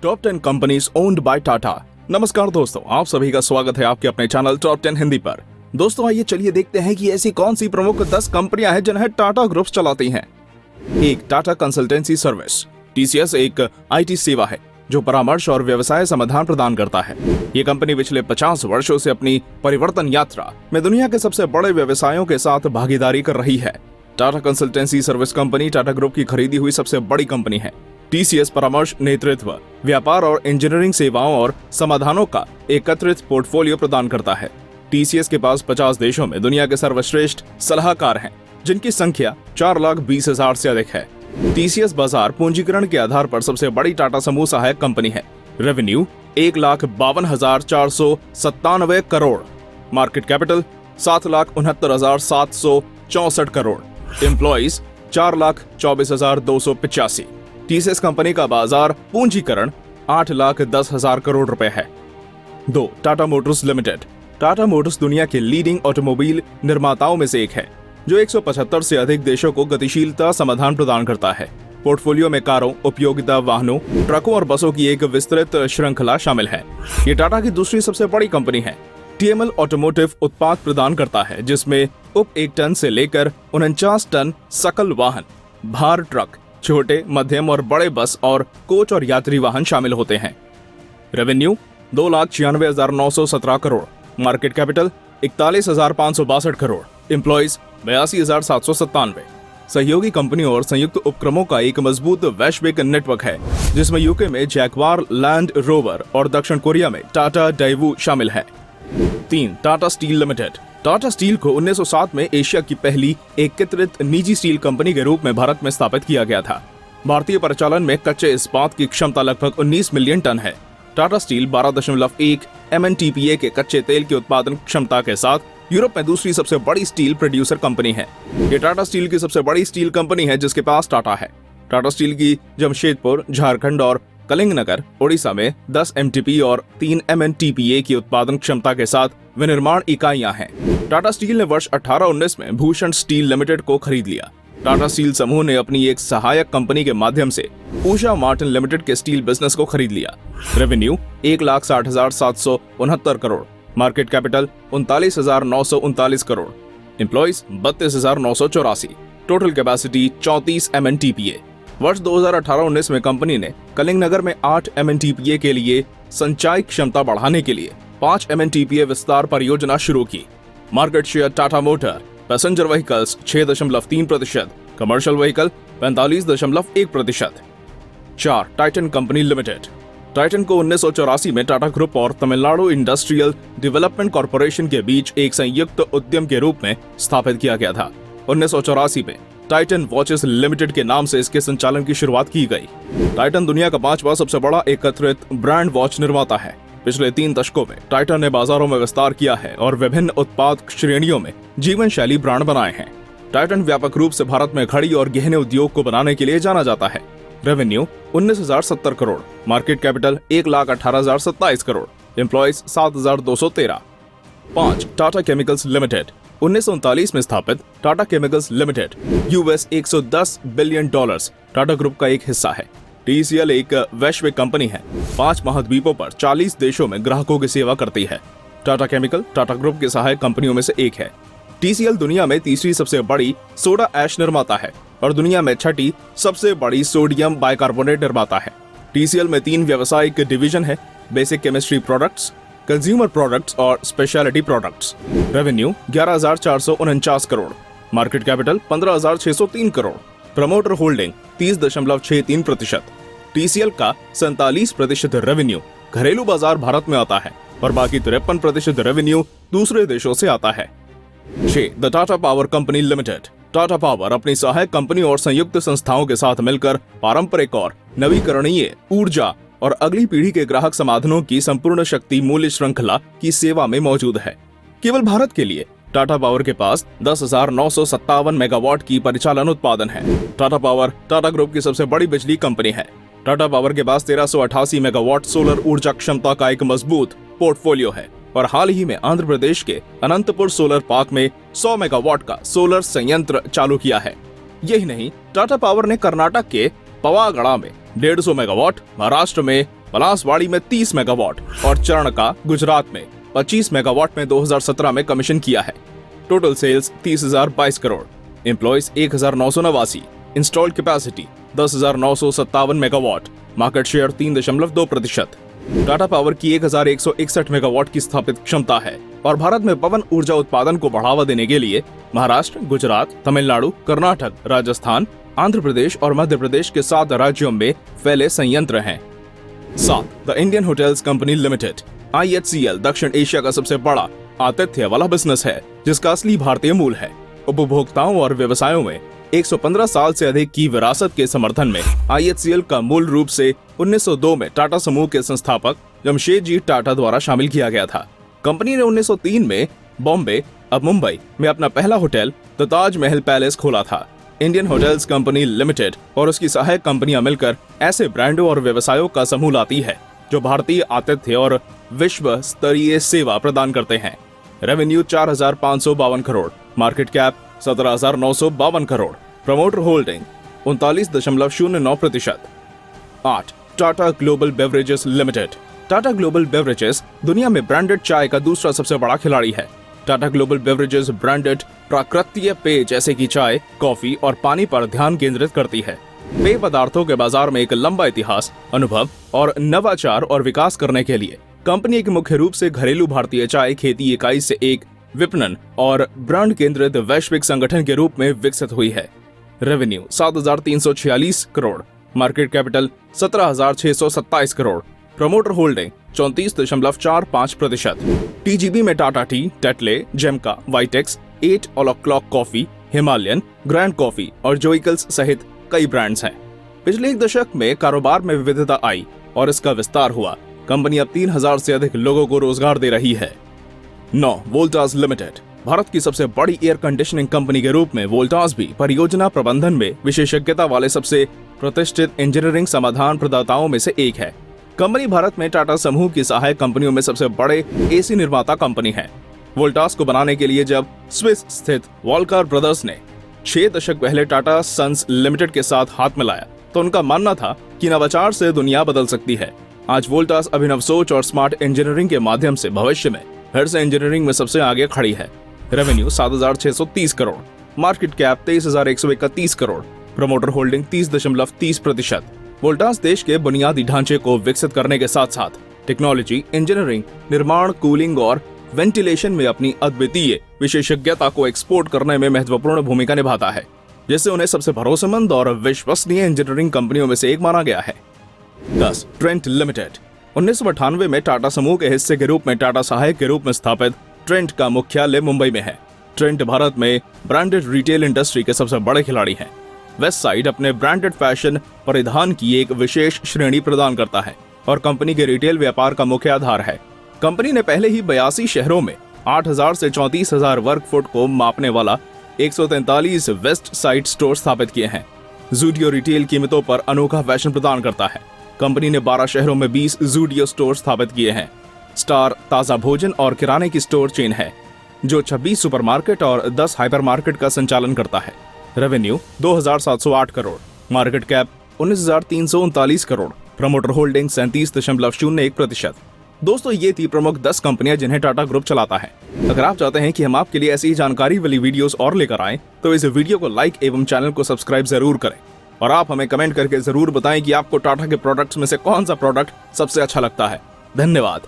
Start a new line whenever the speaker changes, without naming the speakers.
Top 10 companies owned by Tata. नमस्कार दोस्तों, आप सभी का स्वागत है आपके अपने चैनल टॉप 10 हिंदी पर। दोस्तों आइए चलिए देखते हैं कि ऐसी कौन सी प्रमुख 10 कंपनियां हैं जिन्हें टाटा ग्रुप चलाती हैं। 1. Tata consultancy service. टीसीएस एक आईटी सेवा है जो परामर्श और व्यवसाय समाधान प्रदान करता है। ये कंपनी पिछले 50 वर्षों से अपनी परिवर्तन यात्रा में दुनिया के सबसे बड़े व्यवसायों के साथ भागीदारी कर रही है। Tata consultancy service company Tata group की खरीदी हुई सबसे बड़ी कंपनी है। टीसीएस परामर्श, नेतृत्व, व्यापार और इंजीनियरिंग सेवाओं और समाधानों का एकत्रित पोर्टफोलियो प्रदान करता है। टीसीएस के पास 50 देशों में दुनिया के सर्वश्रेष्ठ सलाहकार हैं, जिनकी संख्या 4,20,000 से अधिक है। टीसीएस बाजार पूंजीकरण के आधार पर सबसे बड़ी टाटा समूह सहायक कंपनी है। Revenue 1,52,497 crore, market capital 7,69,764 crore, employees 4,24,285। TCS company का बाजार पूंजीकरण 8,10,000 करोड़ रुपए है। 2. Tata Motors limited. Tata Motors दुनिया के लीडिंग ऑटोमोबाइल निर्माताओं में से एक है, जो 175 से अधिक देशों को गतिशीलता समाधान प्रदान करता है। पोर्टफोलियो में कारों, उपयोगिता वाहनों, ट्रकों और बसों की एक विस्तृत श्रृंखला शामिल है। ये टाटा की दूसरी सबसे बड़ी कंपनी है। टीएमएल ऑटोमोटिव उत्पाद प्रदान करता है, जिसमें उप 1 टन से लेकर 49 टन सकल वाहन, भार ट्रक, छोटे, मध्यम और बड़े बस और कोच और यात्री वाहन शामिल होते हैं। Revenue 2,96,917 crore, market capital 41,562 crore, employees 82,797। सहयोगी कंपनियों और संयुक्त उपक्रमों का एक मजबूत वैश्विक नेटवर्क है, जिसमें यूके में जैगवार लैंड रोवर और दक्षिण कोरिया में टाटा डाइवू शामिल है। 3. Tata steel limited. Tata steel को 1907 में एशिया की पहली एकीकृत निजी स्टील कंपनी के रूप में भारत में स्थापित किया गया था। भारतीय परिचालन में कच्चे इस्पात की क्षमता लगभग 19 मिलियन टन है। टाटा स्टील 12.1 MNTPA के कच्चे तेल की उत्पादन क्षमता के साथ यूरोप में दूसरी सबसे बड़ी स्टील प्रोड्यूसर कंपनी है। ये टाटा स्टील की सबसे बड़ी स्टील कंपनी है जिसके पास टाटा है। टाटा स्टील की जमशेदपुर, झारखंड और कलिंगनगर, ओडिशा में 10 MTP और 3 MNTPA की उत्पादन क्षमता के साथ विनिर्माण इकाइयां हैं। टाटा स्टील ने वर्ष 1819 में भूषण स्टील लिमिटेड को खरीद लिया। टाटा स्टील समूह ने अपनी एक सहायक कंपनी के माध्यम से उषा मार्टिन लिमिटेड के स्टील बिजनेस को खरीद लिया। Revenue 1,60,769 crore, market capital 39,939 crore, employees 32,984, total capacity 34 MNTPA। वर्ष 2018-19 में कंपनी ने कलिंगनगर में 8 MNTPA के लिए संचयी क्षमता बढ़ाने के लिए 5 MNTPA विस्तार परियोजना शुरू की। Market share Tata motor, passenger vehicles 6.3%, commercial vehicle 45.1%। 4. Titan company limited. Titan को 1984 में टाटा ग्रुप और तमिलनाडु इंडस्ट्रियल डेवलपमेंट कॉर्पोरेशन के बीच एक संयुक्त उद्यम के रूप में स्थापित किया गया था। 1984 में टाइटन वॉचेस लिमिटेड के नाम से इसके संचालन की शुरुआत की गई। टाइटन दुनिया का 5वां सबसे बड़ा एकत्रित ब्रांड वॉच निर्माता है। पिछले 3 दशकों में टाइटन ने बाजारों में विस्तार किया है और विभिन्न उत्पाद श्रेणियों में जीवन शैली ब्रांड बनाए हैं। टाइटन व्यापक रूप से भारत में घड़ी और गहने उद्योग को बनाने के लिए जाना जाता है। Revenue 19,070 crore, market capital 1,18,027 crore, employees 7,213। 5. Tata chemicals limited. 1939 में स्थापित Tata chemicals limited US $110 billion Tata group का एक हिस्सा है। TCL एक वैश्विक कंपनी है। 5 महाद्वीपों पर 40 देशों में ग्राहकों की सेवा करती है। टाटा केमिकल टाटा ग्रुप की सहायक कंपनियों में से एक है। TCL दुनिया में तीसरी सबसे बड़ी सोडा ऐश निर्माता है और दुनिया में 6ठी सबसे बड़ी सोडियम बाइकार्बोनेट निर्माता है। TCL में 3 व्यावसायिक डिवीजन है: basic chemistry products, consumer products और speciality products. Revenue 11,449 crore, market capital 15,603 crore, promoter holding 30.63%। TCL का 47% रेवेन्यू घरेलू बाजार भारत में आता है और बाकी 53% रेवेन्यू दूसरे देशों से आता है। 6. The Tata power company limited. Tata power अपनी सहायक कंपनी और संयुक्त संस्थाओं के साथ मिलकर पारंपरिक और नवीकरणीय ऊर्जा और अगली पीढ़ी के ग्राहक समाधानों की संपूर्ण शक्ति मूल्य श्रृंखला की सेवा में मौजूद है। केवल भारत के लिए टाटा पावर के पास 10,957 मेगावाट की परिचालन उत्पादन है। टाटा पावर टाटा ग्रुप की सबसे बड़ी बिजली कंपनी है। टाटा पावर के पास 1388 मेगावाट सोलर ऊर्जा क्षमता का एक मजबूत पोर्टफोलियो है और हाल ही में आंध्र प्रदेश के अनंतपुर सोलर पार्क में 100 मेगावाट का सोलर संयंत्र चालू किया है। यही नहीं, टाटा पावर ने कर्नाटक के पवागढ़ में 150 मेगावाट, महाराष्ट्र में पलासवाड़ी में 30 मेगावाट और चरण का गुजरात में 25 मेगावाट में 2017 में कमीशन किया है। Total sales 30,022 crore. Employees 1,989। Installed capacity 10,957 megawatt. Market share 3.2%। Tata power की 1,161 मेगावाट की स्थापित क्षमता है और भारत में पवन ऊर्जा उत्पादन को बढ़ावा देने के लिए महाराष्ट्र, गुजरात, तमिलनाडु, कर्नाटक, राजस्थान, आंध्र प्रदेश और मध्य प्रदेश के 7 राज्यों में फैले संयंत्र हैं। 7. The Indian hotels company limited IHCL दक्षिण एशिया का सबसे बड़ा आतिथ्य वाला बिजनेस है जिसका असली भारतीय मूल है। उपभोक्ताओं और व्यवसायों में 115 साल से अधिक की विरासत के समर्थन में IHCL का मूल रूप से 1902 में टाटा समूह के संस्थापक जमशेदजी टाटा द्वारा शामिल किया गया था। कंपनी ने 1903 में बॉम्बे अब मुंबई में अपना पहला hotel the Taj Mahal palace खोला था। इंडियन होटल्स कंपनी लिमिटेड और उसकी सहायक कंपनियां मिलकर ऐसे ब्रांडों और व्यवसायों का समूह लाती है जो भारतीय आतिथ्य और विश्व स्तरीय सेवा प्रदान करते हैं। Revenue 4,552 crore. Market cap 17,952 crore. Promoter holding 39.09%। 8. Tata global beverages limited. Tata global beverages दुनिया में ब्रांडेड चाय का दूसरा सबसे बड़ा खिलाड़ी है। टाटा ग्लोबल बेवरेजेस ब्रांडेड प्राकृतिक पेय जैसे कि चाय, कॉफी और पानी पर ध्यान केंद्रित करती है। पेय पदार्थों के बाजार में एक लंबा इतिहास, अनुभव और नवाचार और विकास करने के लिए कंपनी एक मुख्य रूप से घरेलू भारतीय चाय खेती इकाई से एक विपणन और ब्रांड केंद्रित वैश्विक संगठन के रूप में विकसित हुई है। Revenue 7,346 crore. Market capital 17,627 crore. Promoter holding 34.45%। TGB में Tata tea, Tetley, Jemca, Vitax, 8 o'clock coffee, Himalayan, grand coffee और जोइकल्स सहित कई ब्रांड्स हैं। पिछले एक दशक में कारोबार में विविधता आई और इसका विस्तार हुआ। कंपनी अब 3,000 से अधिक लोगों को रोजगार दे रही है। 9. वोल्टास लिमिटेड। भारत की सबसे बड़ी एयर कंडीशनिंग कंपनी के रूप में वोल्टास भी परियोजना प्रबंधन में विशेषज्ञता वाले सबसे प्रतिष्ठित इंजीनियरिंग समाधान प्रदाताओं में से एक है। कंपनी भारत में टाटा समूह की सहायक कंपनियों में सबसे बड़े एसी निर्माता कंपनी है। वोल्टास को बनाने के लिए जब स्विस स्थित वॉल्कार ब्रदर्स ने 6 दशक पहले टाटा सन्स लिमिटेड के साथ हाथ मिलाया तो उनका मानना था कि नवाचार से दुनिया बदल सकती है। आज वोल्टास अभिनव सोच और स्मार्ट इंजीनियरिंग के माध्यम से भविष्य में फिर से इंजीनियरिंग में सबसे आगे खड़ी है। Revenue 7,630 crore. Market cap 23,131 crore. Promoter holding 30.30%। Voltas देश के बुनियादी ढांचे को विकसित करने के साथ साथ टेक्नोलॉजी, इंजीनियरिंग, निर्माण, कूलिंग और वेंटिलेशन में अपनी अद्वितीय विशेषज्ञता को एक्सपोर्ट करने में महत्वपूर्ण भूमिका निभाता है, जिससे उन्हें सबसे भरोसेमंद और विश्वसनीय इंजीनियरिंग कंपनियों में से एक माना गया है। 10. Trent limited. 1998 में टाटा समूह के हिस्से के रूप में टाटा सहायक के रूप में स्थापित ट्रेंट का मुख्यालय मुंबई में है। ट्रेंट भारत में ब्रांडेड रिटेल इंडस्ट्री के सबसे बड़े खिलाड़ी हैं। वेस्ट साइड अपने ब्रांडेड फैशन परिधान की एक विशेष श्रेणी प्रदान करता है और कंपनी के रिटेल व्यापार का मुख्य आधार है। कंपनी ने पहले ही 82 शहरों में 8,000 से 34,000 वर्ग फुट को मापने वाला 143 वेस्ट साइड स्टोर स्थापित किए हैं। जूडियो रिटेल कीमतों पर अनोखा फैशन प्रदान करता है। कंपनी ने 12 शहरों में 20 जूडियो स्टोर स्थापित किए हैं। स्टार ताजा भोजन और किराने की स्टोर चेन है जो 26 सुपरमार्केट और 10 हाइपरमार्केट का संचालन करता है। Revenue 2,708 crore. Market cap 19,339 crore. Promoter holding 37.01%। दोस्तों, ये थी प्रमुख 10 कंपनियां जिन्हें टाटा ग्रुप चलाता है। अगर आप चाहते हैं कि हम आपके लिए ऐसी जानकारी वाली वीडियोस और लेकर आएं, तो इस वीडियो को लाइक एवं चैनल को सब्सक्राइब जरूर करें और आप हमें कमेंट करके जरूर बताएं कि आपको टाटा के प्रोडक्ट्स में से कौन सा प्रोडक्ट सबसे अच्छा लगता है। धन्यवाद।